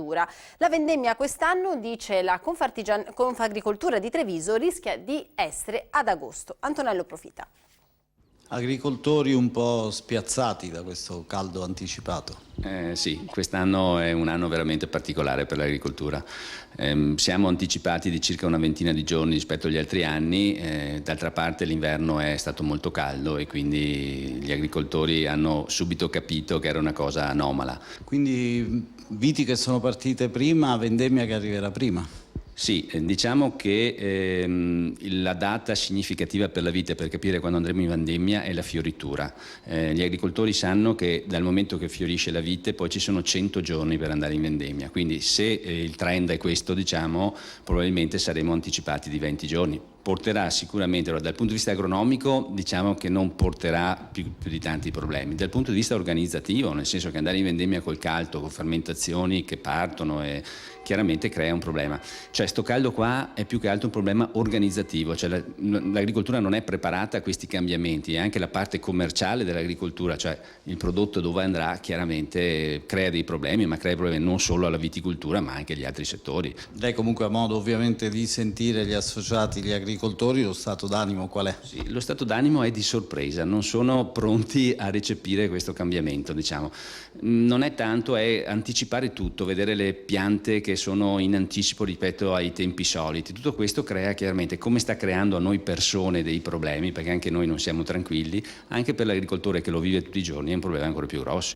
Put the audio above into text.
dura. La vendemmia quest'anno, dice la Confagricoltura di Treviso, rischia di essere ad agosto. Antonello Profita. Agricoltori un po' spiazzati da questo caldo anticipato. Sì, quest'anno è un anno veramente particolare per l'agricoltura. Siamo anticipati di circa una ventina di giorni rispetto agli altri anni, d'altra parte l'inverno è stato molto caldo e quindi gli agricoltori hanno subito capito che era una cosa anomala. Quindi viti che sono partite prima, vendemmia che arriverà prima. Sì, diciamo che la data significativa per la vite per capire quando andremo in vendemmia è la fioritura. Gli agricoltori sanno che dal momento che fiorisce la vite poi ci sono 100 giorni per andare in vendemmia, quindi se il trend è questo, diciamo, probabilmente saremo anticipati di 20 giorni. Porterà sicuramente, dal punto di vista agronomico, diciamo che non porterà più di tanti problemi. Dal punto di vista organizzativo, nel senso che andare in vendemmia col caldo, con fermentazioni che partono, chiaramente crea un problema. Cioè sto caldo qua è più che altro un problema organizzativo, cioè l'agricoltura non è preparata a questi cambiamenti, e anche la parte commerciale dell'agricoltura, cioè il prodotto dove andrà, chiaramente crea dei problemi, ma crea problemi non solo alla viticoltura ma anche agli altri settori. Lei comunque ha modo ovviamente di sentire gli associati, gli agricoltori, lo stato d'animo qual è? Sì, lo stato d'animo è di sorpresa, non sono pronti a recepire questo cambiamento, diciamo. Non è tanto, è anticipare tutto, vedere le piante che sono in anticipo rispetto ai tempi soliti. Tutto questo crea chiaramente, come sta creando a noi persone, dei problemi, perché anche noi non siamo tranquilli, anche per l'agricoltore che lo vive tutti i giorni è un problema ancora più grosso.